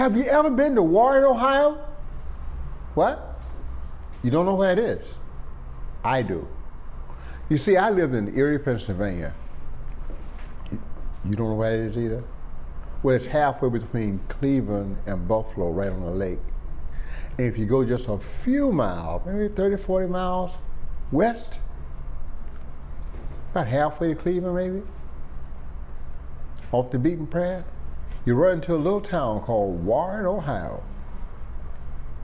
Have you ever been to Warren, Ohio? What? You don't know where it is? I do. You see, I lived in Erie, Pennsylvania. You don't know where it is either? Well, it's halfway between Cleveland and Buffalo, right on the lake. And if you go just a few miles, maybe 30, 40 miles west, about halfway to Cleveland maybe, off the beaten path, you run into a little town called Warren, Ohio.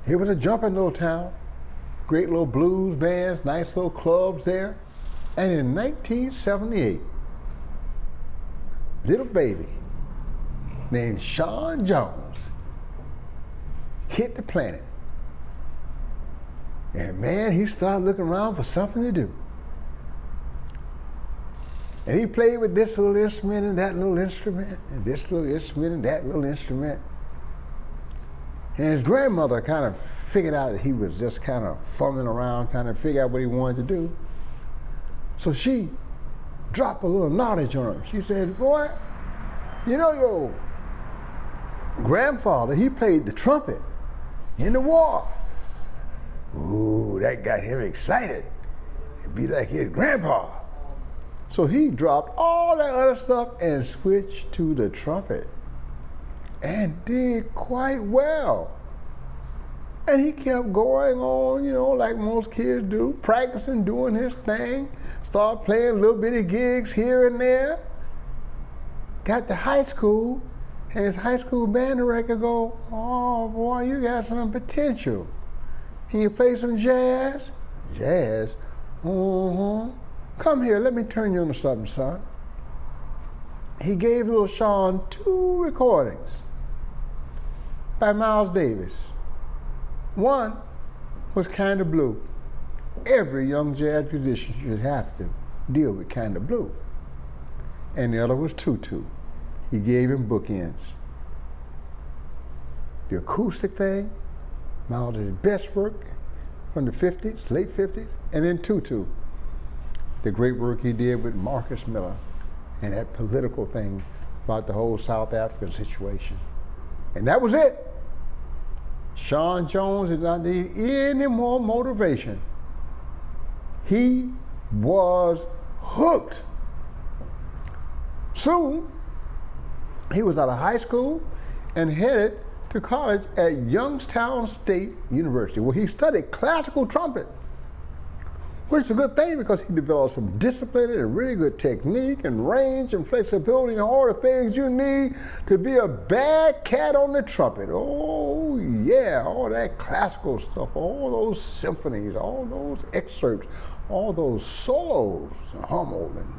It was a jumping little town, great little blues bands, nice little clubs there. And in 1978, little baby named Sean Jones hit the planet. And man, he started looking around for something to do. And he played with this little instrument and that little instrument, and this little instrument and that little instrument. And his grandmother kind of figured out that he was just kind of fumbling around, trying to figure out what he wanted to do. So she dropped a little knowledge on him. She said, boy, you know your grandfather, he played the trumpet in the war. Ooh, that got him excited. It'd be like his grandpa. So he dropped all that other stuff and switched to the trumpet and did quite well. And he kept going on, you know, like most kids do, practicing, doing his thing, started playing little bitty gigs here and there. Got to high school, and his high school band director go, oh boy, you got some potential. Can you play some jazz? Jazz? Mm-hmm. Come here, let me turn you into something, son. He gave little Sean 2 recordings by Miles Davis. One was Kinda Blue. Every young jazz musician should have to deal with Kinda Blue. And the other was Tutu. He gave him bookends. The acoustic thing, Miles' best work from the 50s, late 50s, and then Tutu, the great work he did with Marcus Miller and that political thing about the whole South African situation. And that was it. Sean Jones did not need any more motivation. He was hooked. Soon, he was out of high school and headed to college at Youngstown State University, where he studied classical trumpet, which is a good thing because he developed some discipline and really good technique and range and flexibility and all the things you need to be a bad cat on the trumpet. Oh yeah, all that classical stuff, all those symphonies, all those excerpts, all those solos, Hummel and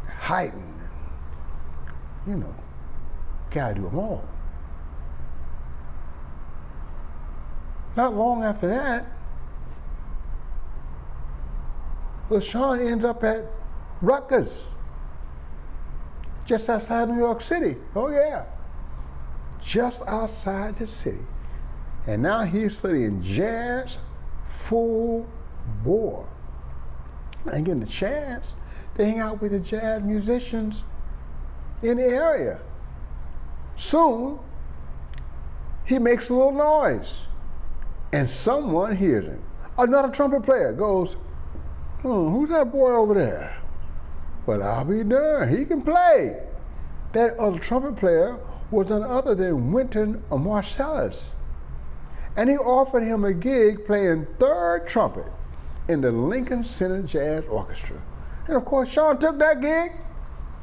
Haydn, you know, gotta do them all. Not long after that, well, Sean ends up at Rutgers, just outside New York City. Oh yeah, just outside the city. And now he's studying jazz full bore. And getting the chance to hang out with the jazz musicians in the area. Soon, he makes a little noise, and someone hears him. Another trumpet player goes, who's that boy over there? Well, I'll be darned, he can play. That other trumpet player was none other than Wynton Marsalis. And he offered him a gig playing third trumpet in the Lincoln Center Jazz Orchestra. And of course, Sean took that gig.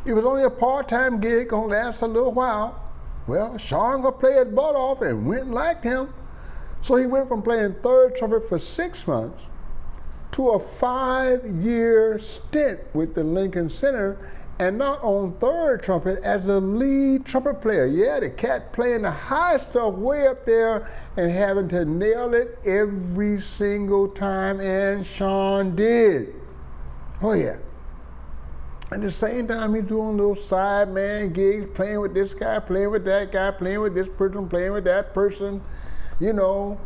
It was only a part-time gig, gonna last a little while. Well, Sean gonna play his butt off, and Wynton liked him. So he went from playing third trumpet for 6 months to a 5-year stint with the Lincoln Center, and not on third trumpet as the lead trumpet player. Yeah, the cat playing the high stuff way up there and having to nail it every single time, and Sean did. Oh yeah. At the same time, he's doing little side man gigs, playing with this guy, playing with that guy, playing with this person, playing with that person. You know,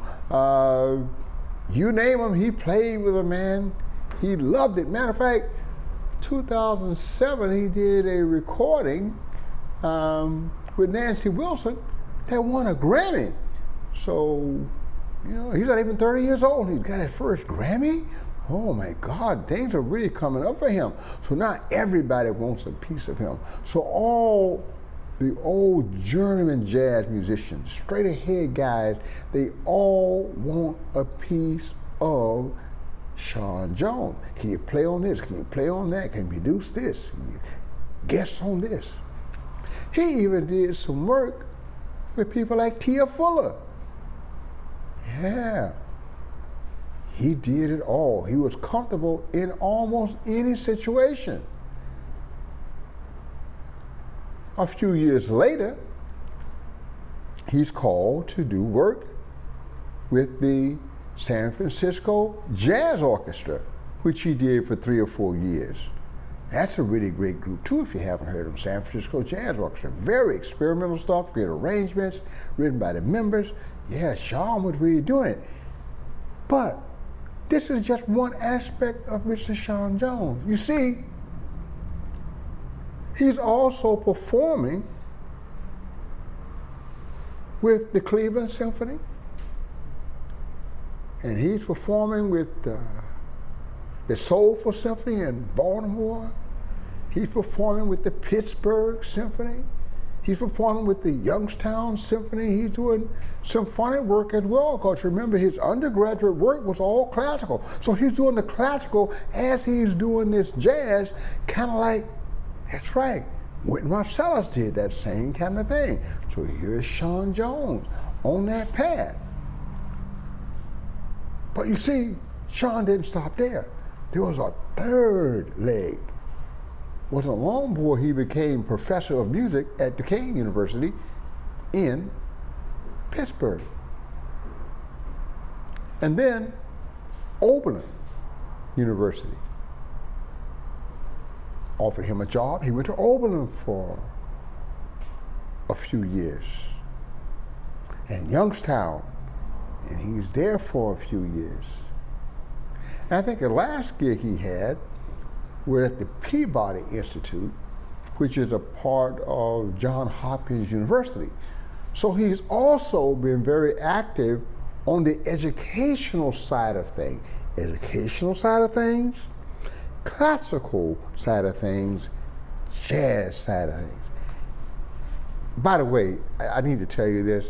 you name him, he played with a man. He loved it. Matter of fact, 2007, he did a recording with Nancy Wilson that won a Grammy. So, he's not even 30 years old. He's got his first Grammy. Oh my God, things are really coming up for him. So now everybody wants a piece of him. So all the old journeyman jazz musicians, straight ahead guys, they all want a piece of Sean Jones. Can you play on this? Can you play on that? Can you do this? Can you guess on this? He even did some work with people like Tia Fuller. Yeah. He did it all. He was comfortable in almost any situation. A few years later, he's called to do work with the San Francisco Jazz Orchestra, which he did for 3 or 4 years. That's a really great group too, if you haven't heard of them. San Francisco Jazz Orchestra. Very experimental stuff, great arrangements, written by the members. Yeah, Sean was really doing it. But this is just one aspect of Mr. Sean Jones. You see, he's also performing with the Cleveland Symphony, and he's performing with the Soulful Symphony in Baltimore. He's performing with the Pittsburgh Symphony. He's performing with the Youngstown Symphony. He's doing symphonic work as well, because remember, his undergraduate work was all classical. So he's doing the classical as he's doing this jazz, kind of like, that's right, Wynton Marsalis did that same kind of thing. So here's Sean Jones on that path. But you see, Sean didn't stop there. There was a third leg. Wasn't long before he became professor of music at Duquesne University in Pittsburgh. And then Oberlin University offered him a job. He went to Oberlin for a few years. And Youngstown, and he was there for a few years. And I think the last gig he had was at the Peabody Institute, which is a part of Johns Hopkins University. So he's also been very active on the educational side of things. Educational side of things, classical side of things, jazz side of things. By the way, I need to tell you this.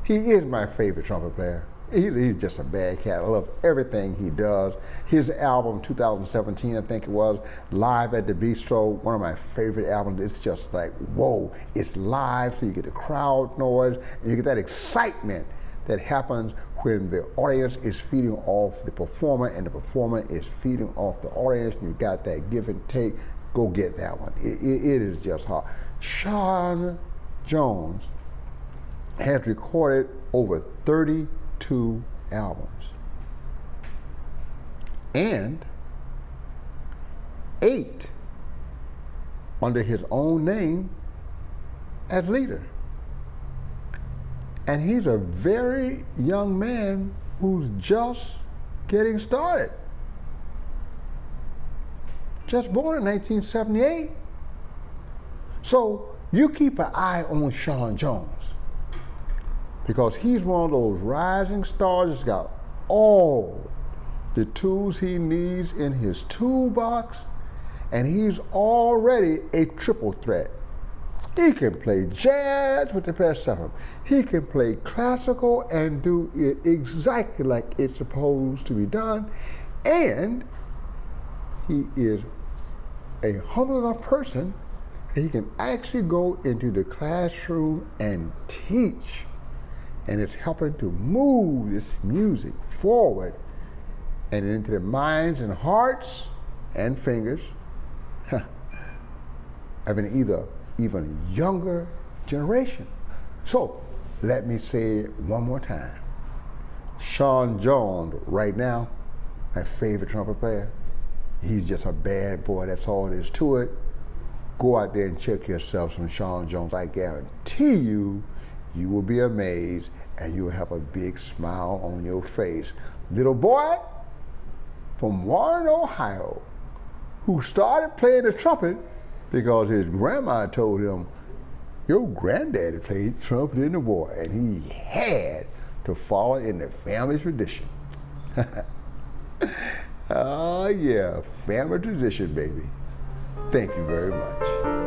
He is my favorite trumpet player. He's just a bad cat. I love everything he does. His album, 2017, I think it was, Live at the Bistro, one of my favorite albums. It's just like, whoa, it's live, so you get the crowd noise, and you get that excitement that happens when the audience is feeding off the performer, and the performer is feeding off the audience, and you got that give and take. Go get that one. It is just hard. Sean Jones has recorded over 32 albums, and 8 under his own name as leader. And he's a very young man who's just getting started. Just born in 1978. So you keep an eye on Sean Jones, because he's one of those rising stars that's got all the tools he needs in his toolbox, and he's already a triple threat. He can play jazz with the best of them. He can play classical and do it exactly like it's supposed to be done, and he is a humble enough person that he can actually go into the classroom and teach. And it's helping to move this music forward and into the minds and hearts and fingers of an even younger generation. So let me say it one more time. Sean Jones, right now, my favorite trumpet player. He's just a bad boy, that's all there is to it. Go out there and check yourself some Sean Jones. I guarantee you, you will be amazed and you will have a big smile on your face. Little boy from Warren, Ohio, who started playing the trumpet because his grandma told him, Your granddaddy played trumpet in the war, and he had to follow in the family tradition. Oh yeah, family tradition, baby. Thank you very much.